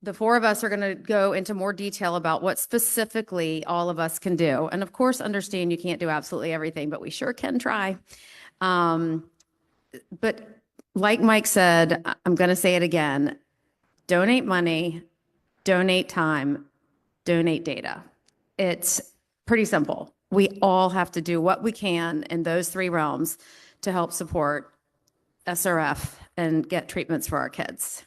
the four of us are going to go into more detail about what specifically all of us can do. And of course, understand you can't do absolutely everything, but we sure can try. But like Mike said, I'm going to say it again, donate money, donate time, donate data. It's pretty simple. We all have to do what we can in those three realms to help support SRF and get treatments for our kids.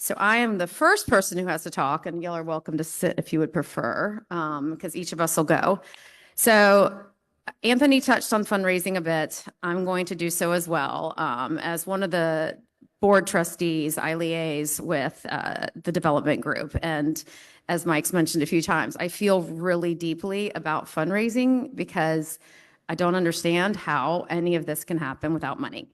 So I am the first person who has to talk, and y'all are welcome to sit if you would prefer, because each of us will go. So Anthony touched on fundraising a bit. I'm going to do so as well. As one of the board trustees, I liaise with the development group. And as Mike's mentioned a few times, I feel really deeply about fundraising because I don't understand how any of this can happen without money.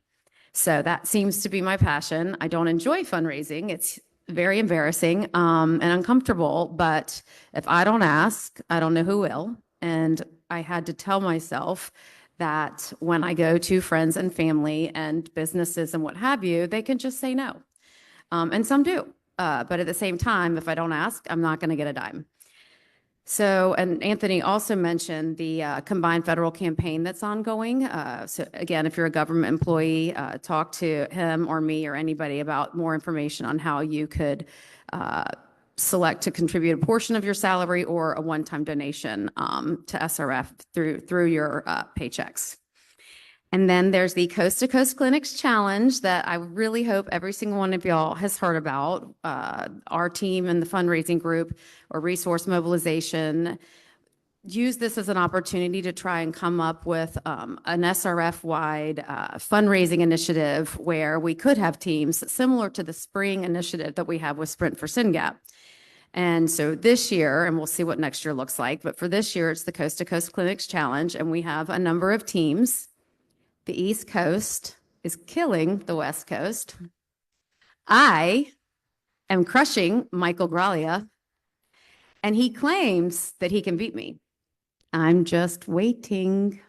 So that seems to be my passion. I don't enjoy fundraising. It's very embarrassing and uncomfortable, but if I don't ask, I don't know who will. And I had to tell myself that when I go to friends and family and businesses and what have you, they can just say no. And some do. But at the same time, if I don't ask, I'm not going to get a dime. So, and Anthony also mentioned the combined federal campaign that's ongoing. So again, if you're a government employee, talk to him or me or anybody about more information on how you could select to contribute a portion of your salary or a one-time donation to SRF through your paychecks. And then there's the Coast to Coast Clinics Challenge that I really hope every single one of y'all has heard about. Our team and the fundraising group or resource mobilization use this as an opportunity to try and come up with an SRF-wide fundraising initiative where we could have teams similar to the spring initiative that we have with Sprint for Syngap. And so this year, and we'll see what next year looks like, but for this year, it's the Coast to Coast Clinics Challenge, and we have a number of teams. The East Coast is killing the West Coast. I am crushing Michael Graglia, and he claims that he can beat me. I'm just waiting.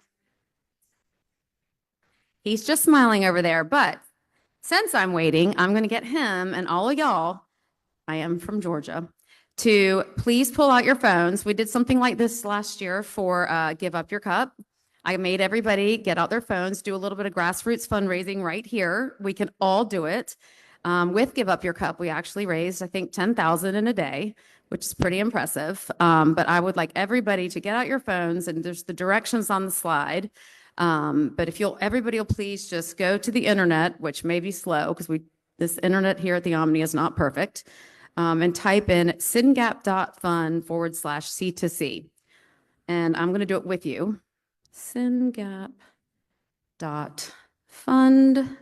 He's just smiling over there, but since I'm waiting, I'm going to get him and all of y'all, I am from Georgia, to please pull out your phones. We did something like this last year for Give Up Your Cup. I made everybody get out their phones, do a little bit of grassroots fundraising right here. We can all do it. With Give Up Your Cup, we actually raised, I think, 10,000 in a day, which is pretty impressive. But I would like everybody to get out your phones, and there's the directions on the slide. But if everybody will please just go to the internet, which may be slow because this internet here at the Omni is not perfect, and type in syngap.fund/C2C. And I'm going to do it with you. Syngap.fund.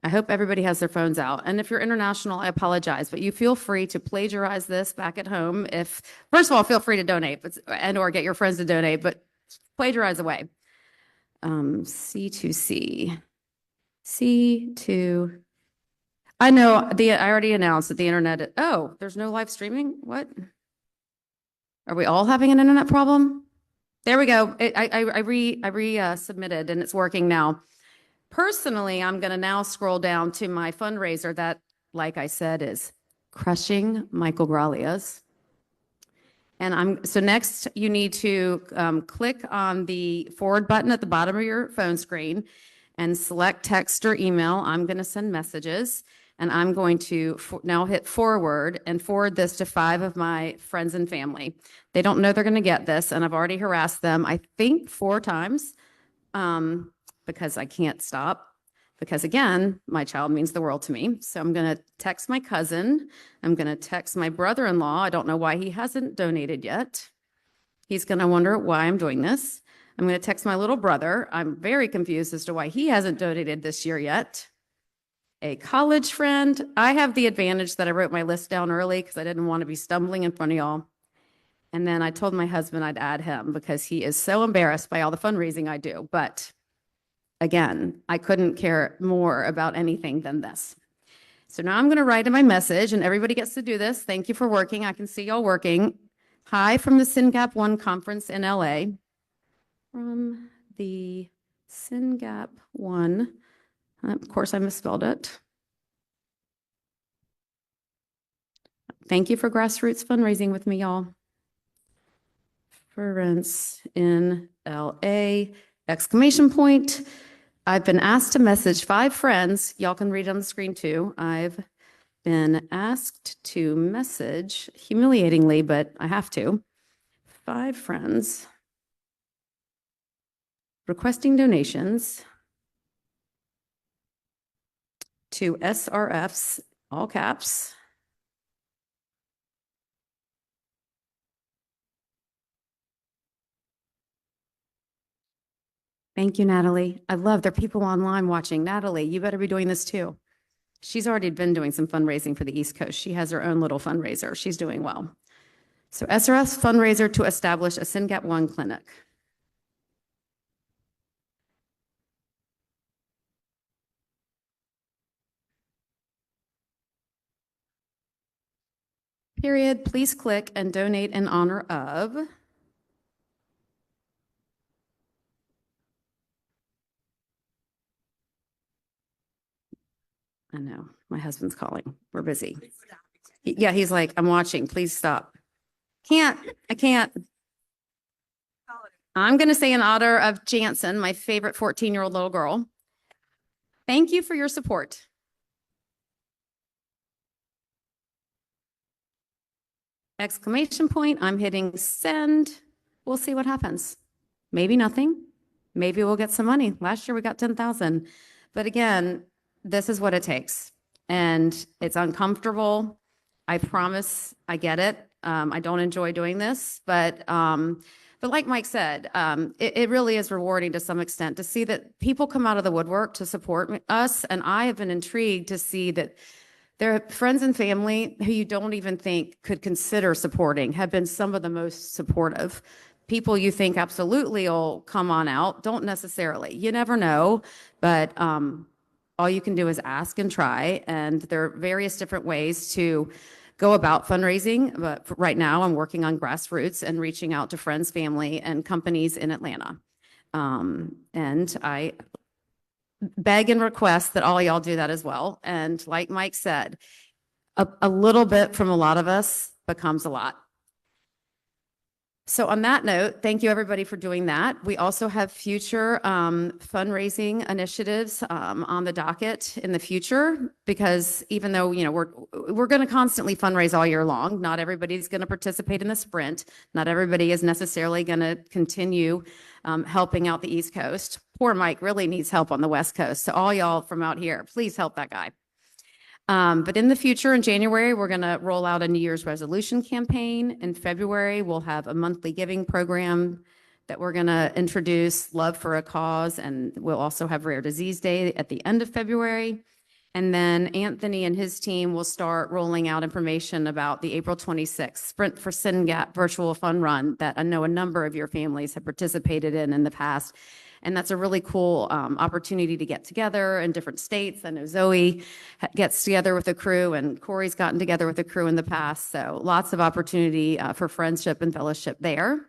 I hope everybody has their phones out. And if you're international, I apologize, but you feel free to plagiarize this back at home. First of all, feel free to donate and or get your friends to donate, but plagiarize away. C2C. C2. I know I already announced that the internet. Oh, there's no live streaming? What? Are we all having an internet problem? There we go. I resubmitted and it's working now. Personally, I'm going to now scroll down to my fundraiser that, like I said, is crushing Michael Graglia's. And so next you need to click on the forward button at the bottom of your phone screen and select text or email. I'm going to send messages. And I'm going to now hit forward and forward this to 5 of my friends and family. They don't know they're going to get this, and I've already harassed them, I think 4 times, because I can't stop. Because again, my child means the world to me. So I'm going to text my cousin. I'm going to text my brother-in-law. I don't know why he hasn't donated yet. He's going to wonder why I'm doing this. I'm going to text my little brother. I'm very confused as to why he hasn't donated this year yet. A college friend. I have the advantage that I wrote my list down early because I didn't want to be stumbling in front of y'all. And then I told my husband I'd add him because he is so embarrassed by all the fundraising I do. But again, I couldn't care more about anything than this. So now I'm going to write in my message, and everybody gets to do this. Thank you for working. I can see y'all working. Hi from the Syngap One conference in LA. From the Syngap One. Of course, I misspelled it. Thank you for grassroots fundraising with me, y'all. Friends in LA, exclamation point. I've been asked to message 5 friends. Y'all can read it on the screen too. I've been asked to message, humiliatingly, but I have to, 5 friends requesting donations to SRFs, all caps. Thank you, Natalie. I love there are people online watching. Natalie, you better be doing this too. She's already been doing some fundraising for the East Coast. She has her own little fundraiser. She's doing well. So SRF's fundraiser to establish a Syngap 1 clinic. Period. Please click and donate in honor of. I know, my husband's calling. We're busy. Yeah, he's like, I'm watching. Please stop. I can't. I'm going to say in honor of Jansen, my favorite 14-year-old little girl. Thank you for your support. Exclamation point. I'm hitting send. We'll see what happens. Maybe nothing. Maybe we'll get some money. Last year we got 10,000. But again, this is what it takes. And it's uncomfortable. I promise I get it. I don't enjoy doing this, but like Mike said, it really is rewarding to some extent to see that people come out of the woodwork to support us. And I have been intrigued to see that there are friends and family who you don't even think could consider supporting have been some of the most supportive. People you think absolutely will come on out, don't necessarily. You never know, but all you can do is ask and try. And there are various different ways to go about fundraising. But right now, I'm working on grassroots and reaching out to friends, family, and companies in Atlanta. And I beg and request that all y'all do that as well. And like Mike said, a little bit from a lot of us becomes a lot. So on that note, thank you everybody for doing that. We also have future fundraising initiatives on the docket in the future, because even though, you know, we're going to constantly fundraise all year long, not everybody's going to participate in the sprint. Not everybody is necessarily going to continue helping out the East Coast. Poor Mike really needs help on the West Coast. So all y'all from out here, please help that guy. But in the future, in January, we're going to roll out a New Year's resolution campaign. In February, we'll have a monthly giving program that we're going to introduce, Love for a Cause, and we'll also have Rare Disease Day at the end of February. And then Anthony and his team will start rolling out information about the April 26th Sprint for Syngap virtual fun run that I know a number of your families have participated in the past. And that's a really cool opportunity to get together in different states. I know Zoe gets together with a crew, and Corey's gotten together with a crew in the past. So lots of opportunity for friendship and fellowship there.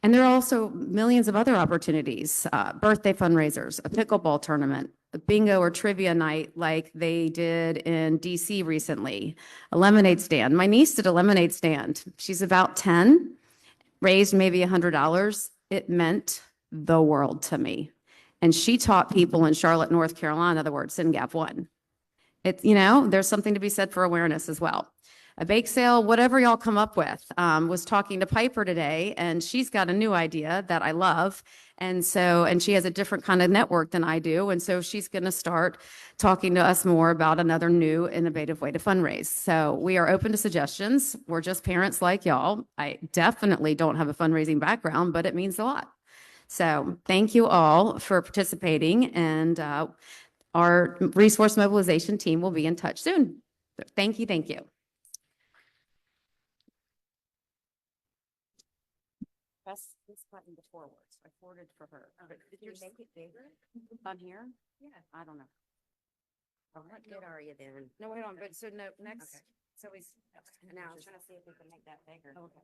And there are also millions of other opportunities, birthday fundraisers, a pickleball tournament, a bingo or trivia night like they did in DC recently, a lemonade stand. My niece did a lemonade stand. She's about 10, raised maybe $100. It meant the world to me. And she taught people in Charlotte, North Carolina, the word Syngap 1. It's, you know, there's something to be said for awareness as well. A bake sale, whatever y'all come up with. Was talking to Piper today, and she's got a new idea that I love. And she has a different kind of network than I do. And so she's going to start talking to us more about another new innovative way to fundraise. So we are open to suggestions. We're just parents like y'all. I definitely don't have a fundraising background, but it means a lot. So thank you all for participating, and our resource mobilization team will be in touch soon. So thank you. Thank you. Press this button to forward. So I forwarded for her. But did you make it bigger on here? Yeah. I don't know. Oh, what good are you then? No, wait on. But so no, next. Okay. So we now I'm trying to see if we can make that bigger. Oh, okay.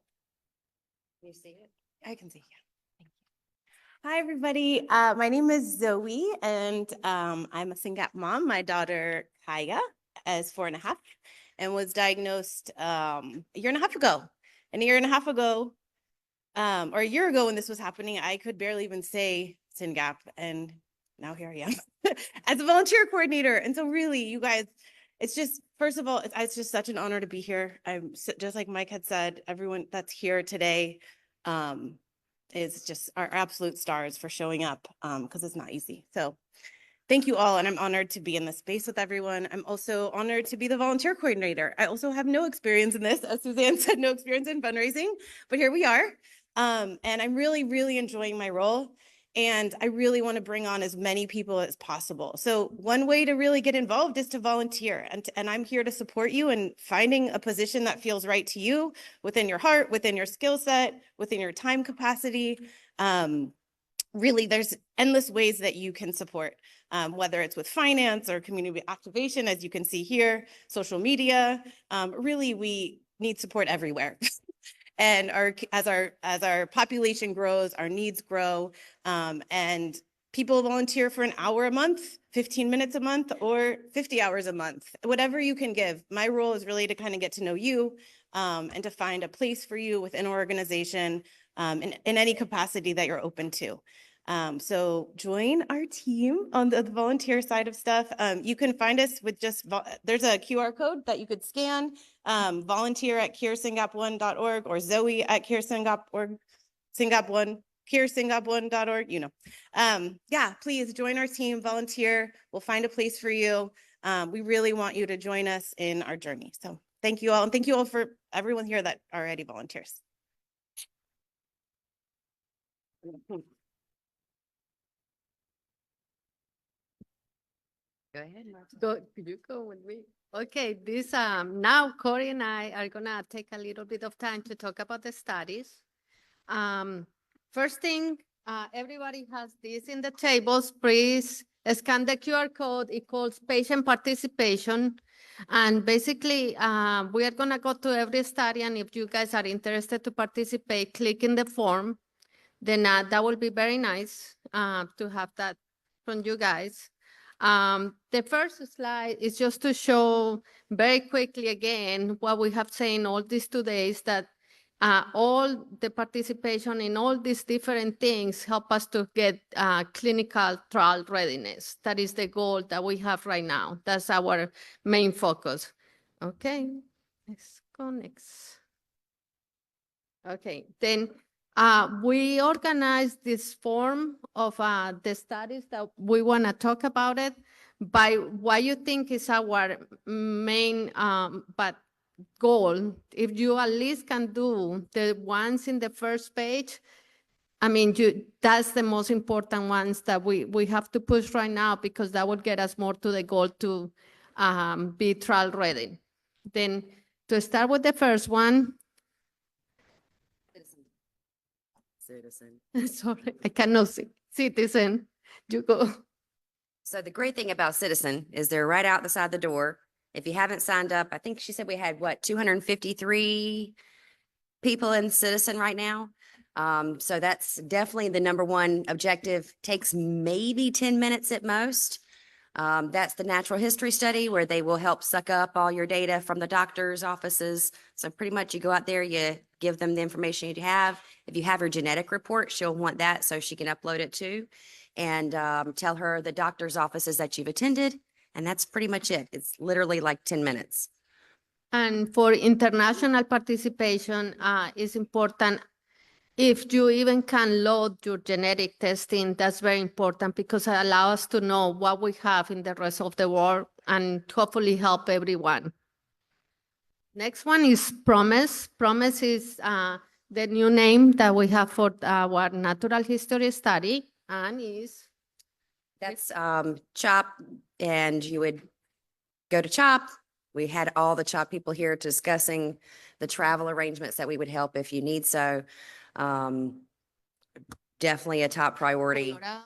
Can you see it? I can see. Yeah. Thank you. Hi, everybody. My name is Zoe, and I'm a Syngap mom. My daughter Kaya is 4.5, and was diagnosed a year and a half ago. And a year and a half ago, or a year ago when this was happening, I could barely even say Syngap, and now here I am as a volunteer coordinator. And so really, you guys, it's just, first of all, it's just such an honor to be here. Just like Mike had said, everyone that's here today is just our absolute stars for showing up because it's not easy. So thank you all, and I'm honored to be in this space with everyone. I'm also honored to be the volunteer coordinator. I also have no experience in this, as Suzanne said, no experience in fundraising, but here we are. And I'm really, really enjoying my role. And I really want to bring on as many people as possible. So one way to really get involved is to volunteer. And I'm here to support you in finding a position that feels right to you, within your heart, within your skill set, within your time capacity. Really, there's endless ways that you can support, whether it's with finance or community activation, as you can see here, social media. Really, we need support everywhere. And as our population grows, our needs grow, and people volunteer for an hour a month, 15 minutes a month, or 50 hours a month, whatever you can give. My role is really to kind of get to know you and to find a place for you within an organization in any capacity that you're open to. So join our team on the volunteer side of stuff. You can find us with there's a QR code that you could scan, volunteer at caresyngap1.org or Zoe at caresyngap.org, Syngap1, caresyngap1.org, you know. Yeah, please join our team, volunteer. We'll find a place for you. We really want you to join us in our journey. So thank you all. And thank you all for everyone here that already volunteers. Go ahead, Marta. You go with me. Okay, now Corey and I are gonna take a little bit of time to talk about the studies. First thing, everybody has this in the tables. Please scan the QR code. It calls patient participation. And basically, we are gonna go to every study, and if you guys are interested to participate, click in the form. Then that will be very nice to have that from you guys. The first slide is just to show very quickly again what we have seen all these 2 days, that all the participation in all these different things help us to get clinical trial readiness. That is the goal that we have right now. That's our main focus. Okay, let's go next. Okay, then we organized this form of the studies that we want to talk about it by what you think is our main but goal. If you at least can do the ones in the first page, I mean, that's the most important ones that we have to push right now, because that will get us more to the goal to be trial ready. Then to start with the first one. Citizen. Sorry, I cannot see. Citizen, you go. So the great thing about Citizen is they're right out the side of the door. If you haven't signed up, I think she said we had, what, 253 people in Citizen right now. So that's definitely the number one objective. Takes maybe 10 minutes at most. That's the natural history study where they will help suck up all your data from the doctor's offices. So pretty much you go out there, you give them the information you have. If you have her genetic report, she'll want that so she can upload it too. And tell her the doctor's offices that you've attended. And that's pretty much it. It's literally like 10 minutes. And for international participation, is important. If you even can load your genetic testing, that's very important, because it allows us to know what we have in the rest of the world and hopefully help everyone. Next one is Promise. Promise is the new name that we have for our natural history study, and is That's CHOP, and you would go to CHOP. We had all the CHOP people here discussing the travel arrangements that we would help if you need so. Definitely a top priority. Colorado.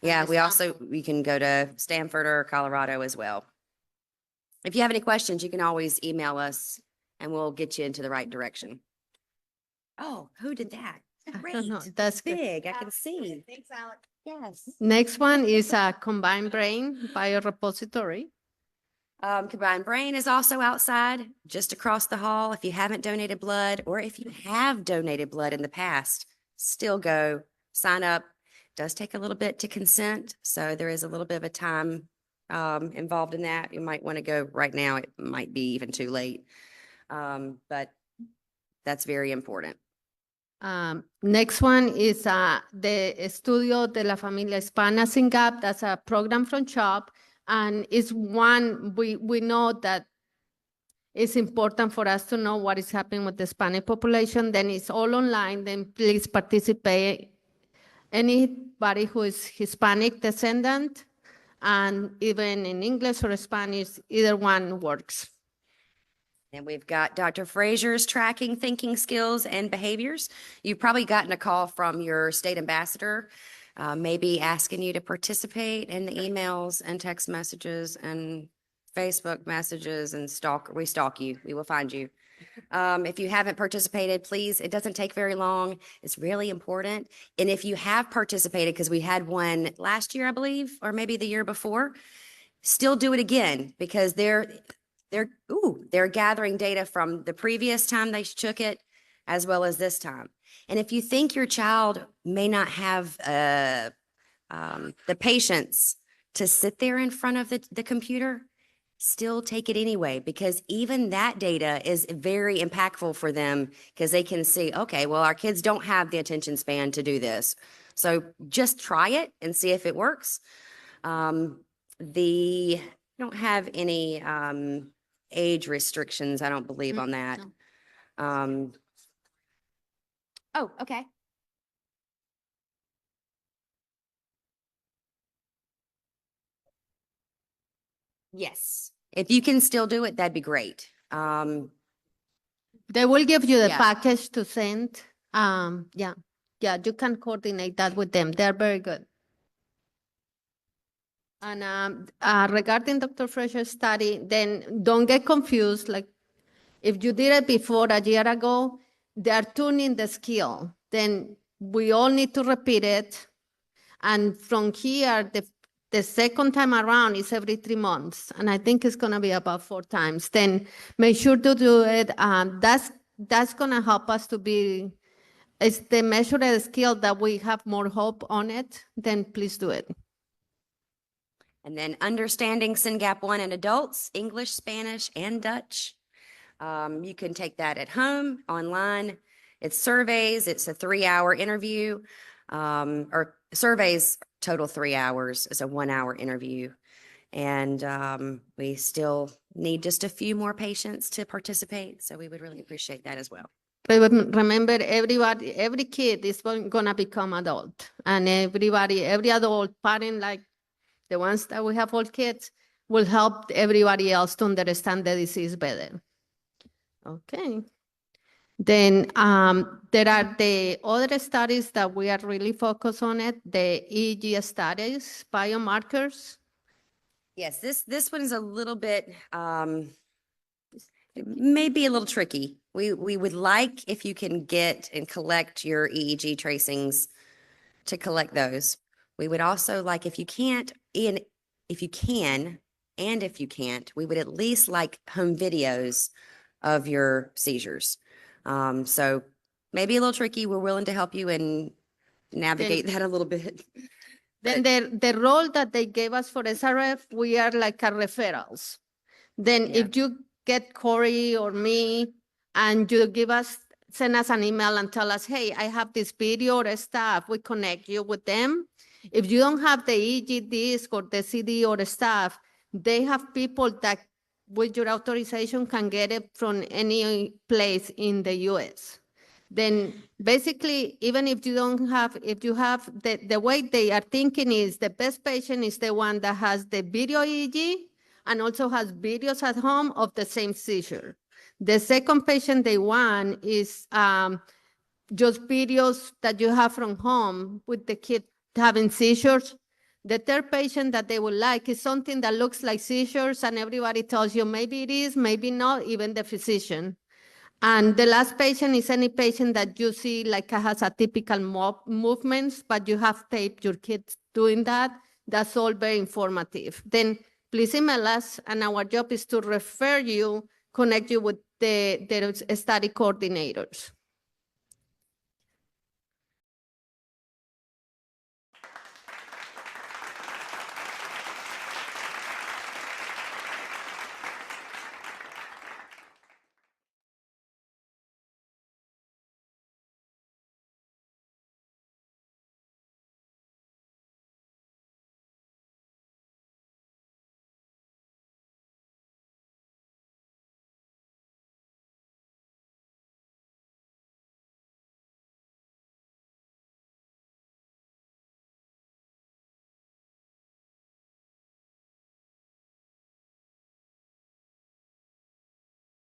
Yeah, And we can go to Stanford or Colorado as well. If you have any questions, you can always email us and we'll get you into the right direction. Oh, who did that? I Great. don't know. That's good. Big, I can see. Thanks, Alex. Yes. Next one is a combined brain biorepository. Combined Brain is also outside, just across the hall. If you haven't donated blood, or if you have donated blood in the past, still go sign up. Does take a little bit to consent, so there is a little bit of a time involved in that. You might want to go right now. It might be even too late, but that's very important. Next one is the Estudio de la Familia Hispana Syngap. That's a program from CHOP, and it's one we know that it's important for us to know what is happening with the Hispanic population. Then it's all online. Then please participate. Anybody who is Hispanic descendant, and even in English or Spanish, either one works. And we've got Dr. Frazier's tracking thinking skills and behaviors. You've probably gotten a call from your state ambassador, maybe asking you to participate in the emails and text messages and Facebook messages and we stalk you. We will find you. If you haven't participated, please, it doesn't take very long. It's really important. And if you have participated, because we had one last year, I believe, or maybe the year before, still do it again, because they're gathering data from the previous time they took it as well as this time. And if you think your child may not have the patience to sit there in front of the computer, still take it anyway, because even that data is very impactful for them, because they can see, okay, well, our kids don't have the attention span to do this. So just try it and see if it works. Don't have any age restrictions, I don't believe on that. No. Oh, okay. Yes, if you can still do it, that'd be great. They will give you the Yeah. package to send. Yeah, you can coordinate that with them. They're very good. And regarding Dr. Frazier's study, then don't get confused. Like if you did it before a year ago, they are tuning the skill. Then we all need to repeat it. And from here, the second time around is every 3 months. And I think it's going to be about 4 times. Then make sure to do it. That's going to help us to be, it's the measure of the skill that we have more hope on it, then please do it. And then understanding Syngap 1 in adults, English, Spanish, and Dutch. You can take that at home, online. It's surveys. It's a 3-hour interview, or surveys total 3 hours. It's a 1-hour interview. And we still need just a few more patients to participate. So we would really appreciate that as well. Remember, every kid is going to become adult. And every adult parent, like the ones that we have all kids, will help everybody else to understand the disease better. Okay. Then there are the other studies that we are really focused on it, the EEG studies, biomarkers. Yes, this one is a little bit, it may be a little tricky. We would like if you can get and collect your EEG tracings to collect those. We would also like, if you can't, and if you can, and if you can't, we would at least like home videos of your seizures. So maybe a little tricky. We're willing to help you and navigate that a little bit. Then the role that they gave us for SRF, we are like a referrals. Then Yeah. if you get Corey or me and you send us an email and tell us, hey, I have this video or stuff, we connect you with them. If you don't have the EEG disc or the CD or the stuff, they have people that with your authorization can get it from any place in the US. Then basically, even if you have the way they are thinking is the best patient is the one that has the video EEG and also has videos at home of the same seizure. The second patient they want is just videos that you have from home with the kid having seizures. The third patient that they would like is something that looks like seizures and everybody tells you maybe it is, maybe not, even the physician. And the last patient is any patient that you see like has a typical movements, but you have taped your kids doing that. That's all very informative. Then please email us, and our job is to refer you, connect you with the study coordinators.